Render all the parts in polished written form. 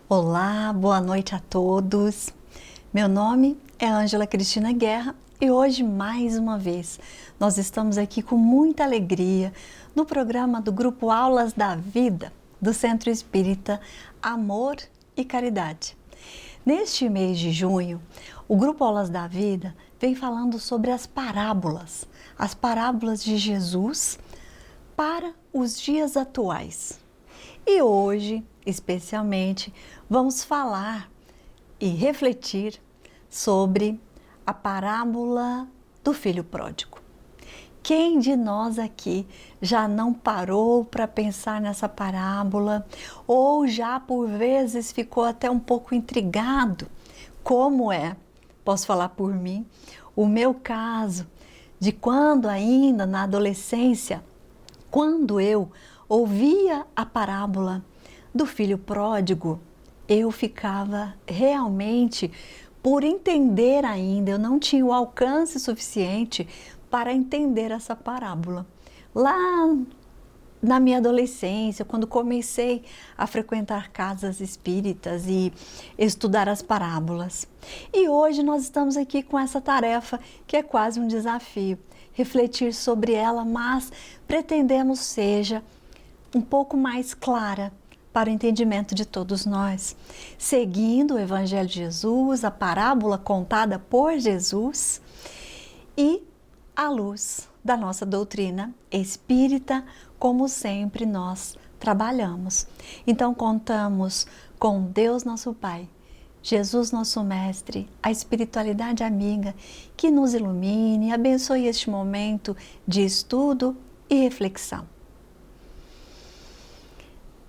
Olá, boa noite a todos. Meu nome é Ângela Cristina Guerra e hoje, mais uma vez, nós estamos aqui com muita alegria no programa do Grupo Aulas da Vida do Centro Espírita Amor e Caridade. Neste mês de junho, o Grupo Aulas da Vida vem falando sobre as parábolas de Jesus para os dias atuais. E hoje, especialmente, vamos falar e refletir sobre a parábola do filho pródigo. Quem de nós aqui já não parou para pensar nessa parábola ou já por vezes ficou até um pouco intrigado? Como é, posso falar por mim, o meu caso de quando ainda na adolescência, quando eu ouvia a parábola do filho pródigo, eu ficava realmente por entender ainda, eu não tinha o alcance suficiente para entender essa parábola. Lá na minha adolescência, quando comecei a frequentar casas espíritas e estudar as parábolas. E hoje nós estamos aqui com essa tarefa que é quase um desafio, refletir sobre ela, mas pretendemos seja um pouco mais clara para o entendimento de todos nós, seguindo o Evangelho de Jesus, a parábola contada por Jesus e à luz da nossa doutrina espírita, como sempre nós trabalhamos. Então contamos com Deus nosso Pai, Jesus nosso Mestre, a espiritualidade amiga que nos ilumine e abençoe este momento de estudo e reflexão.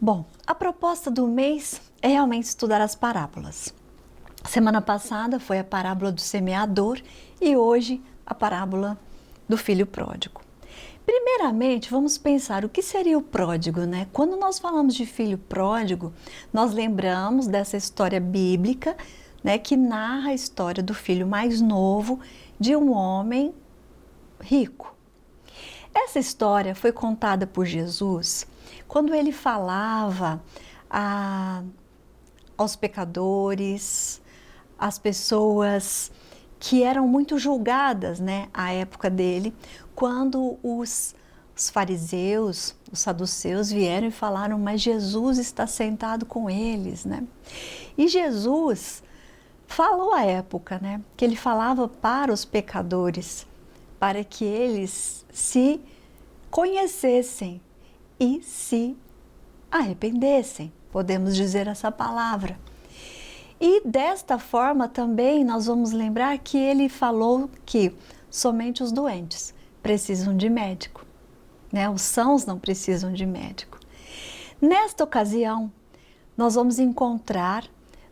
Bom, a proposta do mês é realmente estudar as parábolas. Semana passada foi a parábola do semeador e hoje a parábola do filho pródigo. Primeiramente, vamos pensar o que seria o pródigo, né? Quando nós falamos de filho pródigo, nós lembramos dessa história bíblica, né, que narra a história do filho mais novo de um homem rico. Essa história foi contada por Jesus quando ele falava aos pecadores, às pessoas que eram muito julgadas, né, à época dele, quando os fariseus, os saduceus vieram e falaram, mas Jesus está sentado com eles, né? E Jesus falou à época, né, que ele falava para os pecadores, para que eles se conhecessem e se arrependessem, podemos dizer essa palavra. E desta forma também nós vamos lembrar que ele falou que somente os doentes precisam de médico, né? Os sãos não precisam de médico. Nesta ocasião, nós vamos encontrar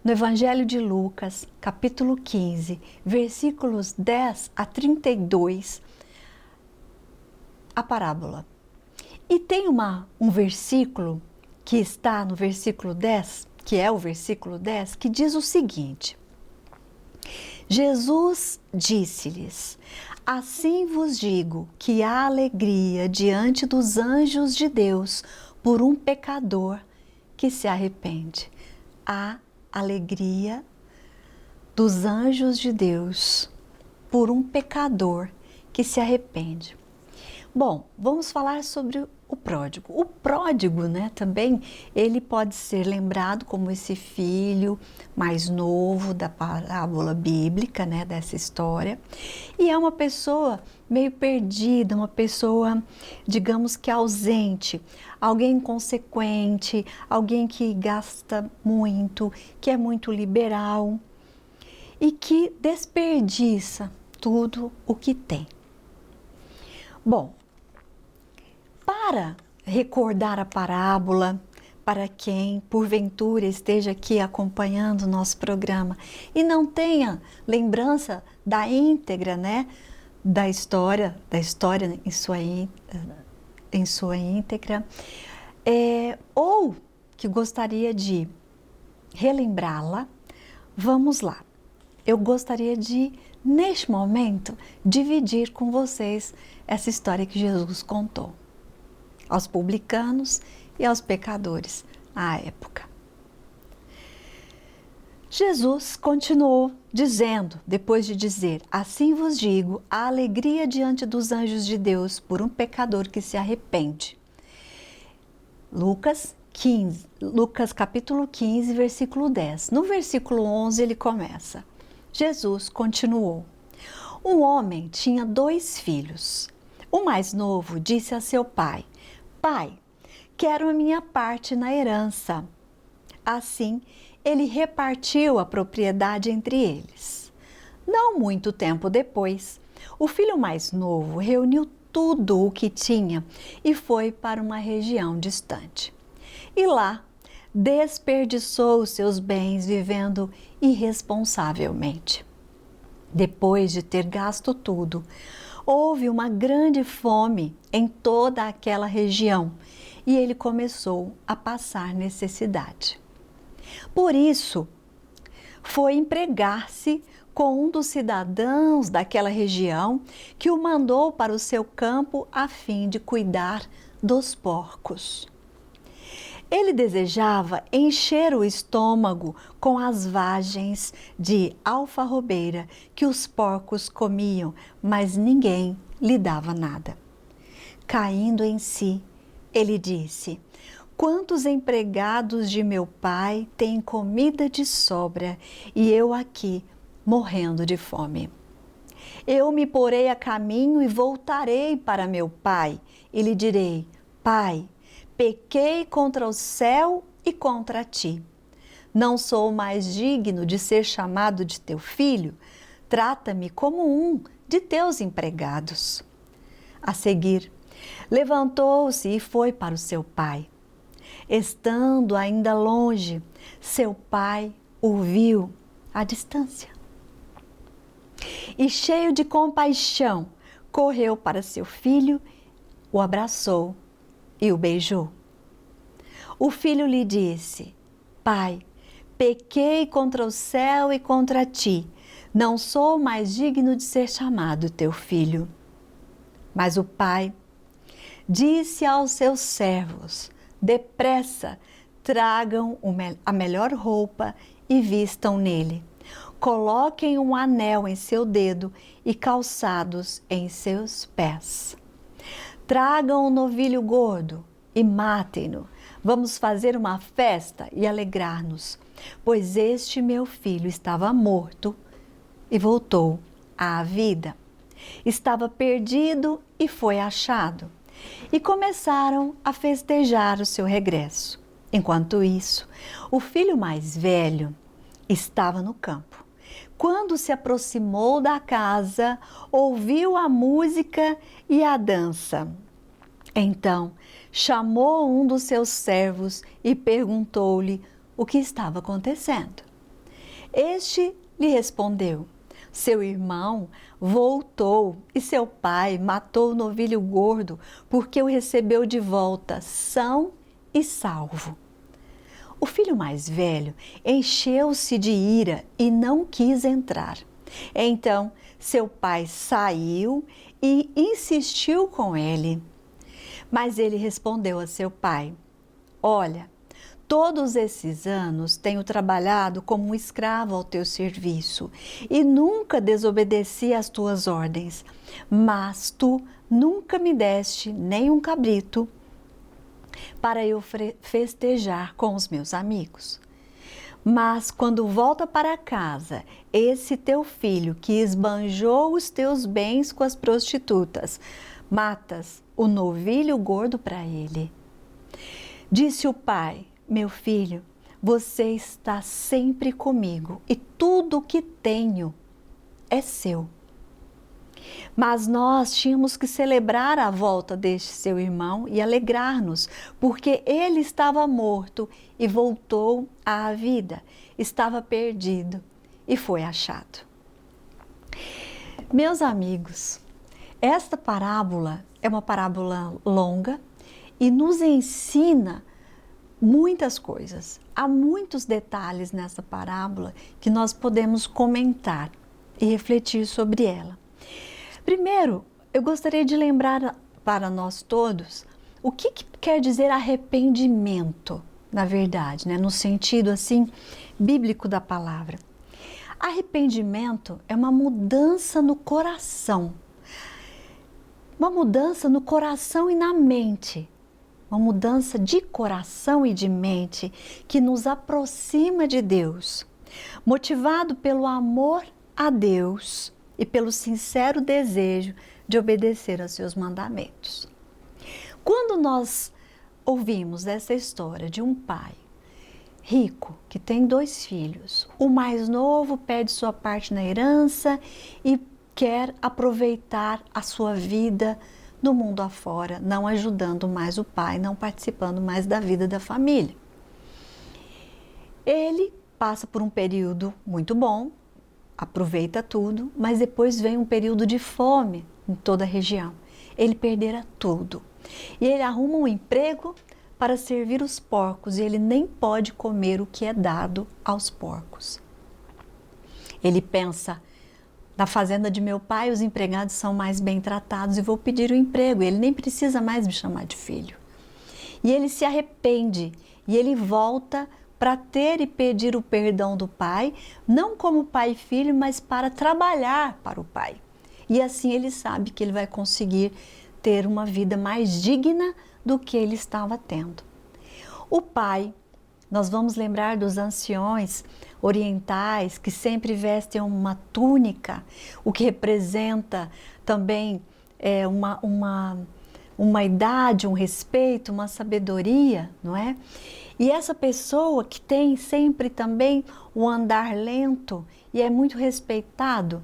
no Evangelho de Lucas, capítulo 15, versículos 10 a 32, a parábola. E tem um versículo que está no versículo 10, que é o versículo 10, que diz o seguinte: Jesus disse-lhes, assim vos digo que há alegria diante dos anjos de Deus por um pecador que se arrepende. Há alegria dos anjos de Deus por um pecador que se arrepende. Bom, vamos falar sobre o pródigo. O pródigo, né, também, ele pode ser lembrado como esse filho mais novo da parábola bíblica, né, dessa história. E é uma pessoa meio perdida, uma pessoa, digamos que ausente, alguém inconsequente, alguém que gasta muito, que é muito liberal e que desperdiça tudo o que tem. Bom, para recordar a parábola, para quem porventura esteja aqui acompanhando o nosso programa e não tenha lembrança da íntegra, né, da história em sua íntegra, ou que gostaria de relembrá-la, vamos lá. Eu gostaria de, neste momento, dividir com vocês essa história que Jesus contou aos publicanos e aos pecadores à época. Jesus continuou dizendo, depois de dizer: assim vos digo, a alegria diante dos anjos de Deus por um pecador que se arrepende. Lucas capítulo 15, versículo 10. No versículo 11 ele começa. Jesus continuou: um homem tinha 2 filhos. O mais novo disse a seu pai: pai, quero a minha parte na herança. Assim, ele repartiu a propriedade entre eles. Não muito tempo depois, o filho mais novo reuniu tudo o que tinha e foi para uma região distante. E lá, desperdiçou os seus bens vivendo irresponsavelmente. Depois de ter gasto tudo, houve uma grande fome em toda aquela região e ele começou a passar necessidade. Por isso, foi empregar-se com um dos cidadãos daquela região que o mandou para o seu campo a fim de cuidar dos porcos. Ele desejava encher o estômago com as vagens de alfarrobeira que os porcos comiam, mas ninguém lhe dava nada. Caindo em si, ele disse: quantos empregados de meu pai têm comida de sobra e eu aqui morrendo de fome? Eu me porei a caminho e voltarei para meu pai e lhe direi: pai, pequei contra o céu e contra ti. Não sou mais digno de ser chamado de teu filho. Trata-me como um de teus empregados. A seguir, levantou-se e foi para o seu pai. Estando ainda longe, seu pai o viu à distância. E cheio de compaixão, correu para seu filho, o abraçou e o beijou. O filho lhe disse: pai, pequei contra o céu e contra ti. Não sou mais digno de ser chamado teu filho. Mas o pai disse aos seus servos: depressa, tragam a melhor roupa e vistam nele. Coloquem um anel em seu dedo e calçados em seus pés. Tragam um novilho gordo e matem-no. Vamos fazer uma festa e alegrar-nos, pois este meu filho estava morto e voltou à vida. Estava perdido e foi achado. E começaram a festejar o seu regresso. Enquanto isso, o filho mais velho estava no campo. Quando se aproximou da casa, ouviu a música e a dança. Então, chamou um dos seus servos e perguntou-lhe o que estava acontecendo. Este lhe respondeu: seu irmão voltou e seu pai matou o novilho gordo porque o recebeu de volta são e salvo. O filho mais velho encheu-se de ira e não quis entrar. Então seu pai saiu e insistiu com ele. Mas ele respondeu a seu pai: olha, todos esses anos tenho trabalhado como um escravo ao teu serviço e nunca desobedeci às tuas ordens, mas tu nunca me deste nem um cabrito para eu festejar com os meus amigos. Mas quando volta para casa, esse teu filho que esbanjou os teus bens com as prostitutas, matas o novilho gordo para ele. Disse o pai: meu filho, você está sempre comigo e tudo o que tenho é seu. Mas nós tínhamos que celebrar a volta deste seu irmão e alegrar-nos, porque ele estava morto e voltou à vida, estava perdido e foi achado. Meus amigos, esta parábola é uma parábola longa e nos ensina muitas coisas. Há muitos detalhes nessa parábola que nós podemos comentar e refletir sobre ela. Primeiro, eu gostaria de lembrar para nós todos o que quer dizer arrependimento, na verdade, né? No sentido assim bíblico da palavra. Arrependimento é uma mudança no coração. Uma mudança no coração e na mente. Uma mudança de coração e de mente que nos aproxima de Deus, motivado pelo amor a Deus e pelo sincero desejo de obedecer aos seus mandamentos. Quando nós ouvimos essa história de um pai rico que tem 2 filhos, o mais novo pede sua parte na herança e quer aproveitar a sua vida no mundo afora, não ajudando mais o pai, não participando mais da vida da família. Ele passa por um período muito bom, aproveita tudo, mas depois vem um período de fome em toda a região. Ele perdera tudo. E ele arruma um emprego para servir os porcos e ele nem pode comer o que é dado aos porcos. Ele pensa: na fazenda de meu pai, os empregados são mais bem tratados e vou pedir o emprego. Ele nem precisa mais me chamar de filho. E ele se arrepende e ele volta para ter e pedir o perdão do pai, não como pai e filho, mas para trabalhar para o pai. E assim ele sabe que ele vai conseguir ter uma vida mais digna do que ele estava tendo. O pai, nós vamos lembrar dos anciões orientais que sempre vestem uma túnica, o que representa também uma idade, um respeito, uma sabedoria, não é? E essa pessoa que tem sempre também um andar lento e é muito respeitado,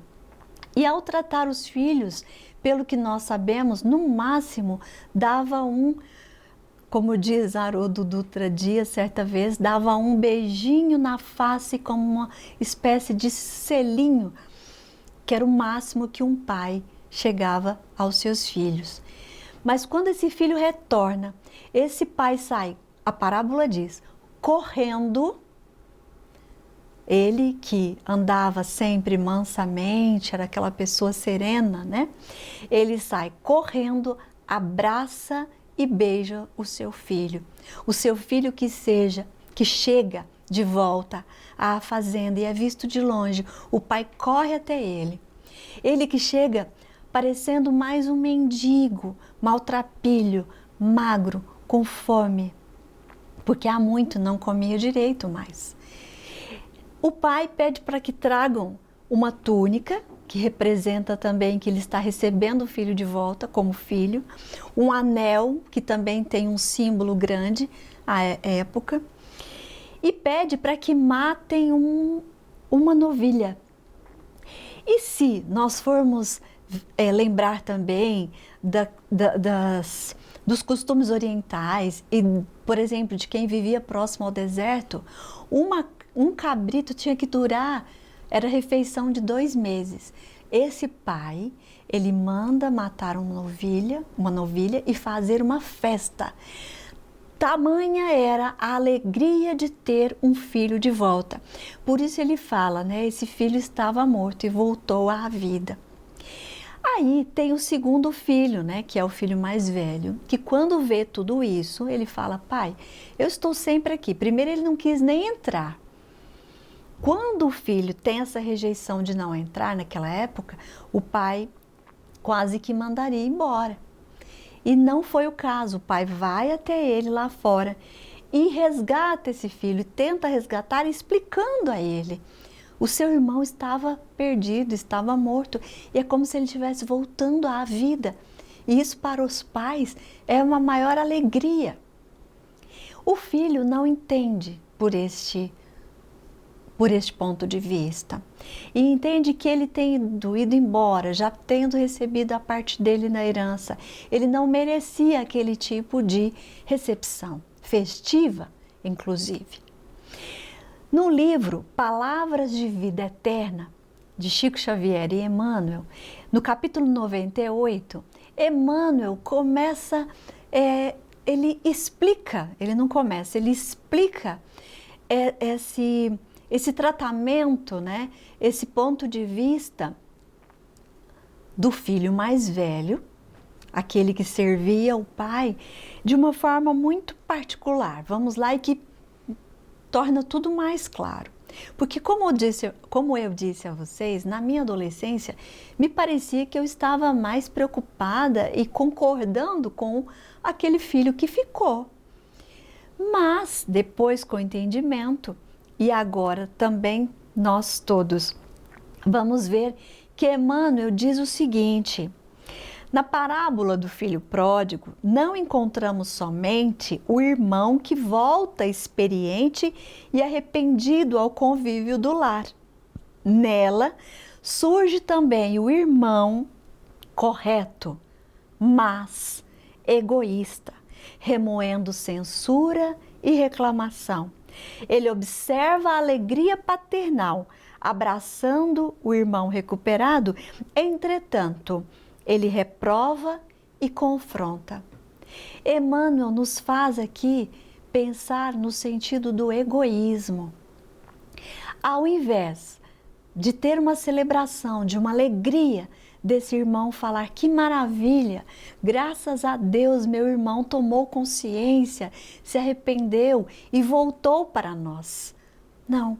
e ao tratar os filhos, pelo que nós sabemos, no máximo dava como diz Haroldo Dutra Dias, certa vez, dava um beijinho na face como uma espécie de selinho, que era o máximo que um pai chegava aos seus filhos. Mas quando esse filho retorna, esse pai sai, a parábola diz, correndo. Ele que andava sempre mansamente, era aquela pessoa serena, né? Ele sai correndo, abraça e beija o seu filho que chega de volta à fazenda e é visto de longe. O pai corre até ele. Ele que chega parecendo mais um mendigo, maltrapilho, magro, com fome, porque há muito não comia direito mais. O pai pede para que tragam uma túnica, que representa também que ele está recebendo o filho de volta como filho, um anel, que também tem um símbolo grande à época, e pede para que matem uma novilha. E se nós formos lembrar também dos costumes orientais e, por exemplo, de quem vivia próximo ao deserto, um cabrito tinha que durar, era refeição de 2 meses. Esse pai, ele manda matar uma novilha e fazer uma festa. Tamanha era a alegria de ter um filho de volta. Por isso ele fala, né? Esse filho estava morto e voltou à vida. Aí tem o segundo filho, né, que é o filho mais velho, que quando vê tudo isso, ele fala: pai, eu estou sempre aqui. Primeiro ele não quis nem entrar. Quando o filho tem essa rejeição de não entrar naquela época, o pai quase que mandaria embora. E não foi o caso. O pai vai até ele lá fora e resgata esse filho, tenta resgatar explicando a ele. O seu irmão estava perdido, estava morto, e é como se ele estivesse voltando à vida. E isso para os pais é uma maior alegria. O filho não entende por este ponto de vista e entende que ele tendo ido embora, já tendo recebido a parte dele na herança, ele não merecia aquele tipo de recepção, festiva, inclusive. No livro Palavras de Vida Eterna, de Chico Xavier e Emmanuel, no capítulo 98, Emmanuel começa, ele explica esse tratamento, né, esse ponto de vista do filho mais velho, aquele que servia o pai, de uma forma muito particular. Vamos lá, e que torna tudo mais claro. Porque como eu disse a vocês, na minha adolescência, me parecia que eu estava mais preocupada e concordando com aquele filho que ficou. Mas depois, com o entendimento, e agora também nós todos, vamos ver que Emmanuel diz o seguinte: na parábola do filho pródigo, não encontramos somente o irmão que volta experiente e arrependido ao convívio do lar. Nela surge também o irmão correto, mas egoísta, remoendo censura e reclamação. Ele observa a alegria paternal, abraçando o irmão recuperado, entretanto, ele reprova e confronta. Emmanuel nos faz aqui pensar no sentido do egoísmo. Ao invés de ter uma celebração, de uma alegria desse irmão falar: que maravilha, graças a Deus meu irmão tomou consciência, se arrependeu e voltou para nós. Não,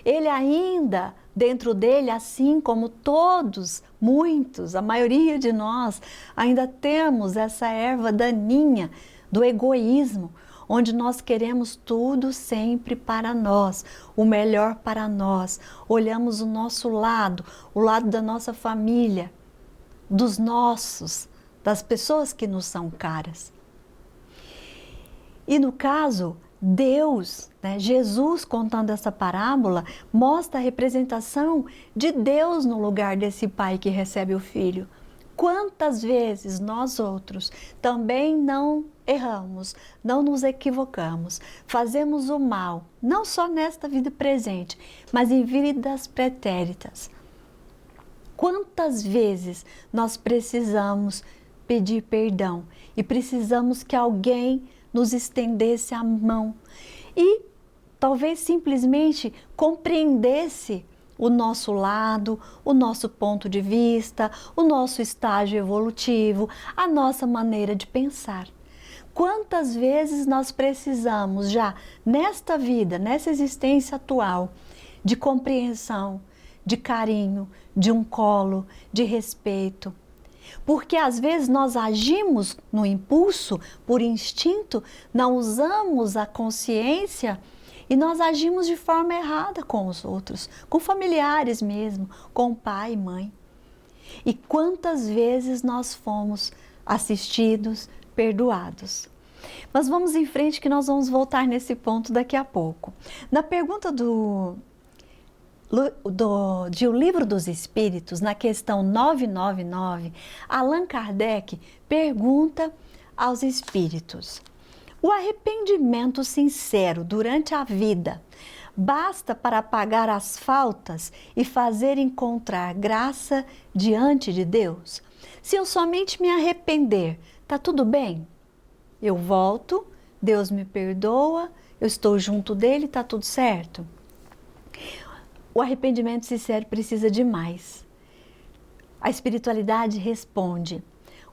ele ainda, dentro dele, assim como todos, muitos, a maioria de nós, ainda temos essa erva daninha do egoísmo, onde nós queremos tudo sempre para nós, o melhor para nós. Olhamos o nosso lado, o lado da nossa família, dos nossos, das pessoas que nos são caras. E no caso, Deus, Jesus contando essa parábola, mostra a representação de Deus no lugar desse pai que recebe o filho. Quantas vezes nós outros também não erramos, não nos equivocamos, fazemos o mal, não só nesta vida presente, mas em vidas pretéritas. Quantas vezes nós precisamos pedir perdão e precisamos que alguém nos estendesse a mão e talvez simplesmente compreendesse o nosso lado, o nosso ponto de vista, o nosso estágio evolutivo, a nossa maneira de pensar. Quantas vezes nós precisamos já nesta vida, nessa existência atual, de compreensão, de carinho, de um colo, de respeito. Porque às vezes nós agimos no impulso, por instinto, não usamos a consciência e nós agimos de forma errada com os outros, com familiares mesmo, com pai e mãe. E quantas vezes nós fomos assistidos, perdoados. Mas vamos em frente que nós vamos voltar nesse ponto daqui a pouco. Na pergunta de O Livro dos Espíritos, na questão 999, Allan Kardec pergunta aos espíritos: o arrependimento sincero durante a vida basta para apagar as faltas e fazer encontrar graça diante de Deus? Se eu somente me arrepender, tá tudo bem? Eu volto, Deus me perdoa, eu estou junto dele, tá tudo certo? O arrependimento sincero precisa de mais. A espiritualidade responde: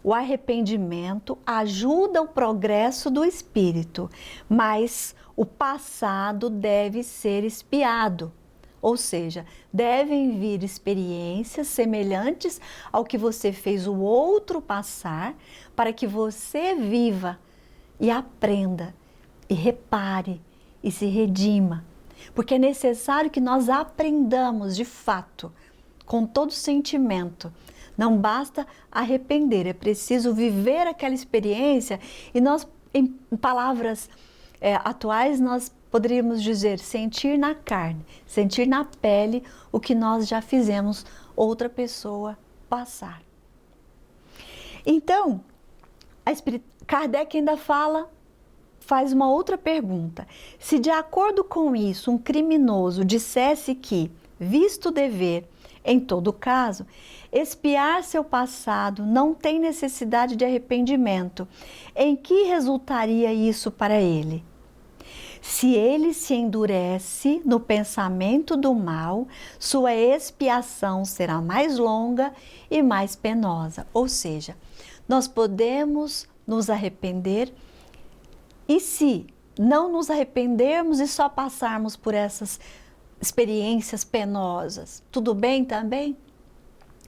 o arrependimento ajuda o progresso do espírito, mas o passado deve ser expiado. Ou seja, devem vir experiências semelhantes ao que você fez o outro passar, para que você viva e aprenda, e repare, e se redima. Porque é necessário que nós aprendamos de fato, com todo sentimento. Não basta arrepender, é preciso viver aquela experiência e nós, em palavras atuais, nós poderíamos dizer sentir na carne, sentir na pele o que nós já fizemos outra pessoa passar. Então, Kardec ainda faz uma outra pergunta. Se de acordo com isso um criminoso dissesse que, visto o dever, em todo caso, expiar seu passado não tem necessidade de arrependimento, em que resultaria isso para ele? Se ele se endurece no pensamento do mal, sua expiação será mais longa e mais penosa. Ou seja, nós podemos nos arrepender e se não nos arrependermos e só passarmos por essas experiências penosas. Tudo bem também?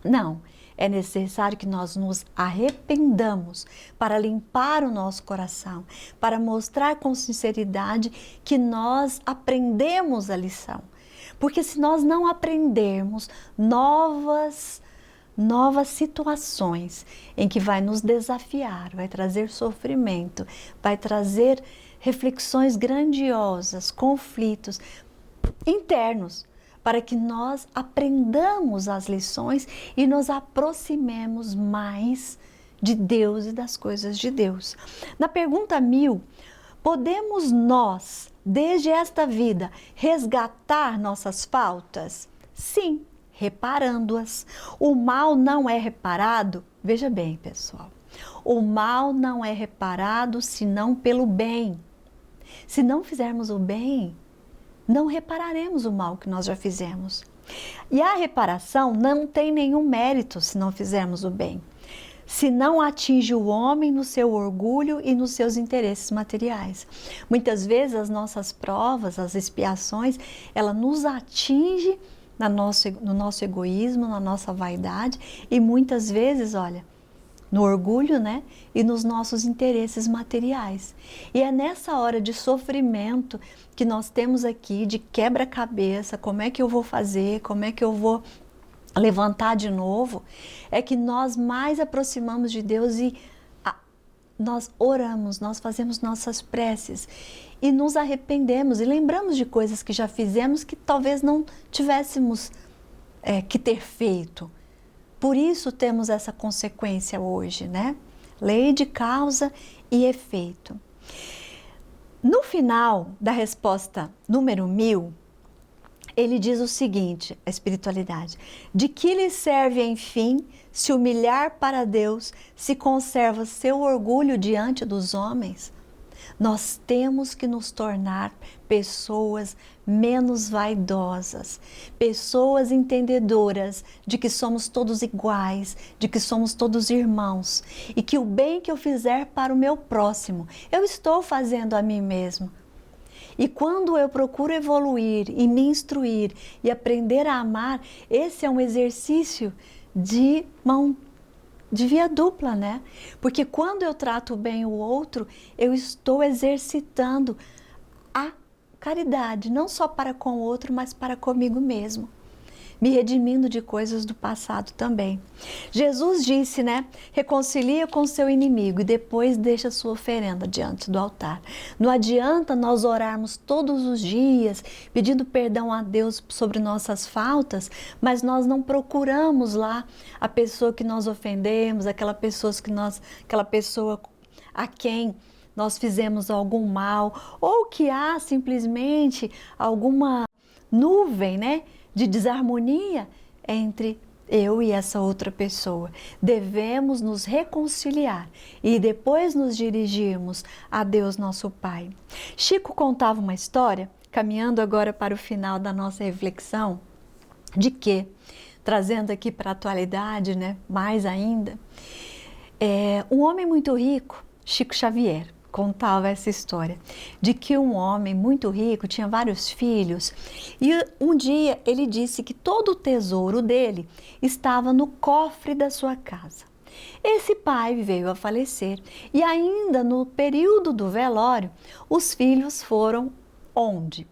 Não. É necessário que nós nos arrependamos para limpar o nosso coração, para mostrar com sinceridade que nós aprendemos a lição. Porque se nós não aprendermos novas situações em que vai nos desafiar, vai trazer sofrimento, vai trazer reflexões grandiosas, conflitos internos, para que nós aprendamos as lições e nos aproximemos mais de Deus e das coisas de Deus. Na pergunta 1000, podemos nós, desde esta vida, resgatar nossas faltas? Sim, reparando-as. O mal não é reparado, veja bem, pessoal, o mal não é reparado senão pelo bem. Se não fizermos o bem, não repararemos o mal que nós já fizemos. E a reparação não tem nenhum mérito se não fizermos o bem. Se não atinge o homem no seu orgulho e nos seus interesses materiais. Muitas vezes as nossas provas, as expiações, ela nos atinge no nosso egoísmo, na nossa vaidade e muitas vezes, olha, no orgulho, né? E nos nossos interesses materiais. E é nessa hora de sofrimento que nós temos aqui, de quebra-cabeça, como é que eu vou fazer, como é que eu vou levantar de novo, é que nós mais aproximamos de Deus e nós oramos, nós fazemos nossas preces e nos arrependemos e lembramos de coisas que já fizemos que talvez não tivéssemos que ter feito. Por isso temos essa consequência hoje, né? Lei de causa e efeito. No final da resposta número 1000, ele diz o seguinte, a espiritualidade: de que lhe serve, enfim, se humilhar para Deus, se conserva seu orgulho diante dos homens? Nós temos que nos tornar pessoas menos vaidosas, pessoas entendedoras de que somos todos iguais, de que somos todos irmãos e que o bem que eu fizer para o meu próximo, eu estou fazendo a mim mesmo. E quando eu procuro evoluir e me instruir e aprender a amar, esse é um exercício de via dupla, né? Porque quando eu trato bem o outro, eu estou exercitando a caridade, não só para com o outro, mas para comigo mesmo, me redimindo de coisas do passado também. Jesus disse, né? Reconcilia com seu inimigo e depois deixa sua oferenda diante do altar. Não adianta nós orarmos todos os dias, pedindo perdão a Deus sobre nossas faltas, mas nós não procuramos lá a pessoa que nós ofendemos, aquela pessoa a quem nós fizemos algum mal, ou que há simplesmente alguma nuvem, né, de desarmonia entre eu e essa outra pessoa. Devemos nos reconciliar e depois nos dirigirmos a Deus nosso Pai. Chico contava uma história, caminhando agora para o final da nossa reflexão, de que, trazendo aqui para a atualidade, né, mais ainda, um homem muito rico, Chico Xavier, contava essa história de que um homem muito rico tinha vários filhos e um dia ele disse que todo o tesouro dele estava no cofre da sua casa. Esse pai veio a falecer e ainda no período do velório, os filhos foram onde?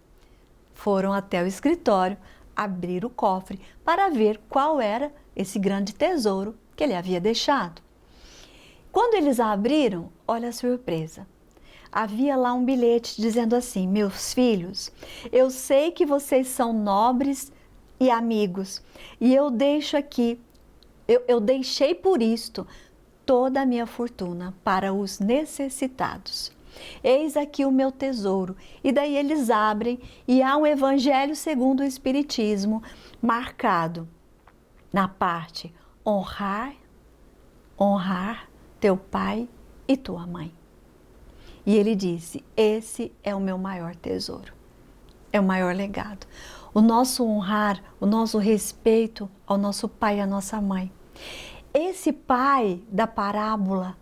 Foram até o escritório abrir o cofre para ver qual era esse grande tesouro que ele havia deixado. Quando eles a abriram, olha a surpresa. Havia lá um bilhete dizendo assim: meus filhos, eu sei que vocês são nobres e amigos, e eu deixo aqui, eu deixei por isto toda a minha fortuna para os necessitados. Eis aqui o meu tesouro. E daí eles abrem e há um Evangelho segundo o Espiritismo marcado na parte honrar teu pai e tua mãe. E ele disse: esse é o meu maior tesouro, é o maior legado. O nosso honrar, o nosso respeito ao nosso pai e à nossa mãe. Esse pai da parábola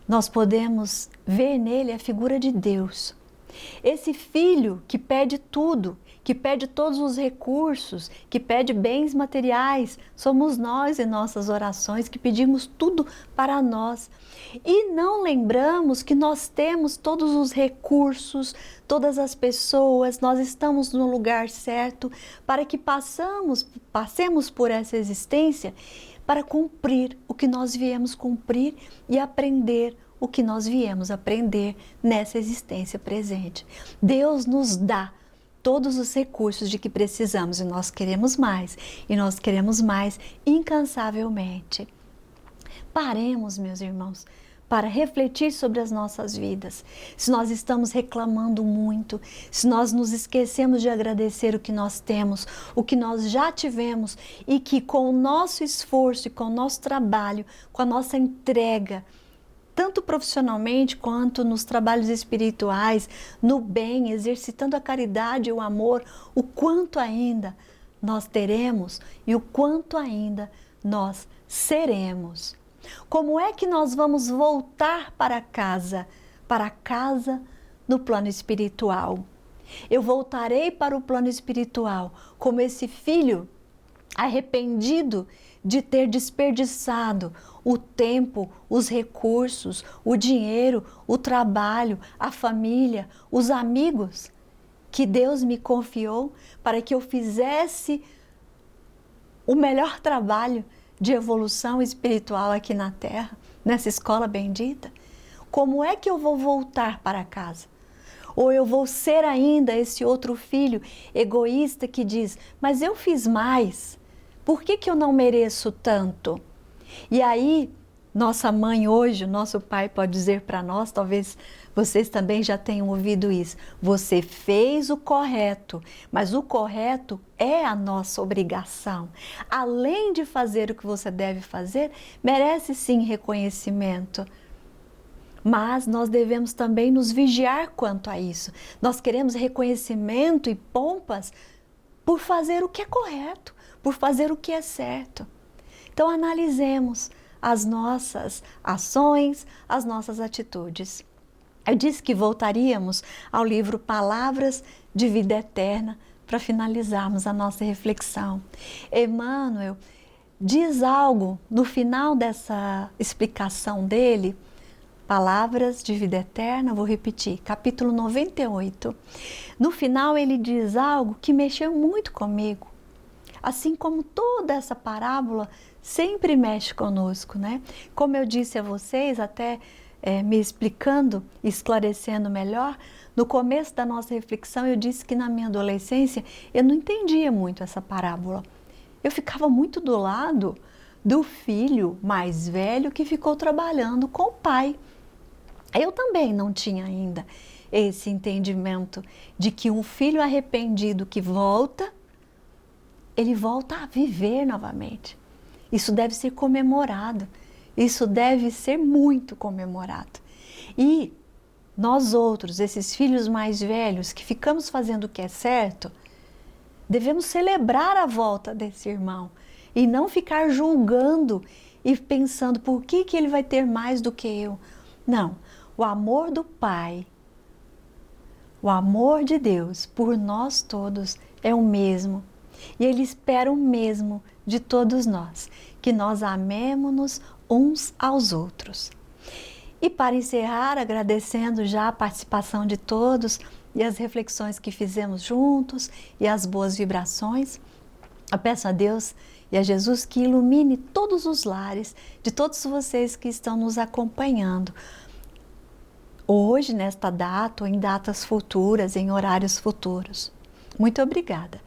nós podemos ver nele a figura de Deus. Esse filho que pede tudo, que pede todos os recursos, que pede bens materiais, somos nós em nossas orações que pedimos tudo para nós. E não lembramos que nós temos todos os recursos, todas as pessoas, nós estamos no lugar certo para que passemos por essa existência para cumprir o que nós viemos cumprir e aprender o que nós viemos aprender nessa existência presente. Deus nos dá todos os recursos de que precisamos e nós queremos mais incansavelmente. Paremos, meus irmãos, para refletir sobre as nossas vidas. Se nós estamos reclamando muito, se nós nos esquecemos de agradecer o que nós temos, o que nós já tivemos e que com o nosso esforço e com o nosso trabalho, com a nossa entrega, tanto profissionalmente quanto nos trabalhos espirituais, no bem, exercitando a caridade e o amor, o quanto ainda nós teremos e o quanto ainda nós seremos. Como é que nós vamos voltar para casa no plano espiritual? Eu voltarei para o plano espiritual como esse filho arrependido de ter desperdiçado o tempo, os recursos, o dinheiro, o trabalho, a família, os amigos que Deus me confiou para que eu fizesse o melhor trabalho de evolução espiritual aqui na Terra, nessa escola bendita. Como é que eu vou voltar para casa? Ou eu vou ser ainda esse outro filho egoísta que diz, mas eu fiz mais, por que eu não mereço tanto? E aí, nossa mãe hoje, nosso pai pode dizer para nós, talvez vocês também já tenham ouvido isso, você fez o correto, mas o correto é a nossa obrigação. Além de fazer o que você deve fazer, merece sim reconhecimento. Mas nós devemos também nos vigiar quanto a isso. Nós queremos reconhecimento e pompas por fazer o que é correto, por fazer o que é certo. Então analisemos as nossas ações, as nossas atitudes. Eu disse que voltaríamos ao livro Palavras de Vida Eterna para finalizarmos a nossa reflexão. Emmanuel diz algo no final dessa explicação dele, Palavras de Vida Eterna, vou repetir, capítulo 98. No final ele diz algo que mexeu muito comigo. Assim como toda essa parábola sempre mexe conosco, né? Como eu disse a vocês, até me explicando, esclarecendo melhor, no começo da nossa reflexão eu disse que na minha adolescência eu não entendia muito essa parábola. Eu ficava muito do lado do filho mais velho que ficou trabalhando com o pai. Eu também não tinha ainda esse entendimento de que um filho arrependido que volta, ele volta a viver novamente. Isso deve ser comemorado, isso deve ser muito comemorado. E nós outros, esses filhos mais velhos que ficamos fazendo o que é certo, devemos celebrar a volta desse irmão e não ficar julgando e pensando por que ele vai ter mais do que eu. Não, o amor do Pai, o amor de Deus por nós todos é o mesmo. E Ele espera o mesmo de todos nós, que nós amemos-nos uns aos outros. E para encerrar, agradecendo já a participação de todos e as reflexões que fizemos juntos e as boas vibrações, eu peço a Deus e a Jesus que ilumine todos os lares de todos vocês que estão nos acompanhando hoje, nesta data ou em datas futuras, em horários futuros. Muito obrigada.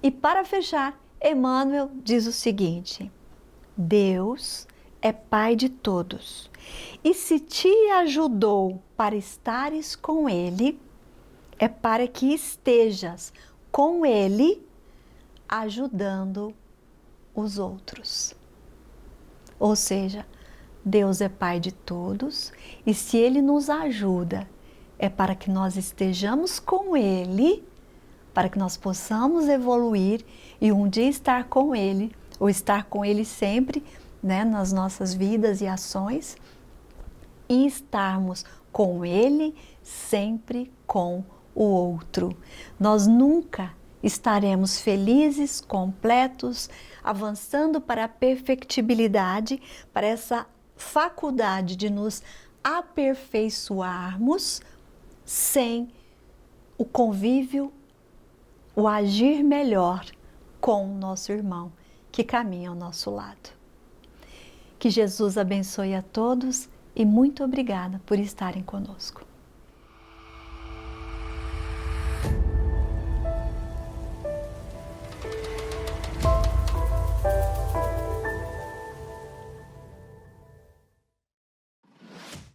E para fechar, Emmanuel diz o seguinte: Deus é Pai de todos, e se te ajudou para estares com Ele, é para que estejas com Ele, ajudando os outros. Ou seja, Deus é Pai de todos, e se Ele nos ajuda, é para que nós estejamos com Ele, para que nós possamos evoluir e um dia estar com Ele, ou estar com Ele sempre, né, nas nossas vidas e ações, e estarmos com Ele, sempre com o outro. Nós nunca estaremos felizes, completos, avançando para a perfectibilidade, para essa faculdade de nos aperfeiçoarmos sem o convívio, o agir melhor com o nosso irmão que caminha ao nosso lado. Que Jesus abençoe a todos e muito obrigada por estarem conosco.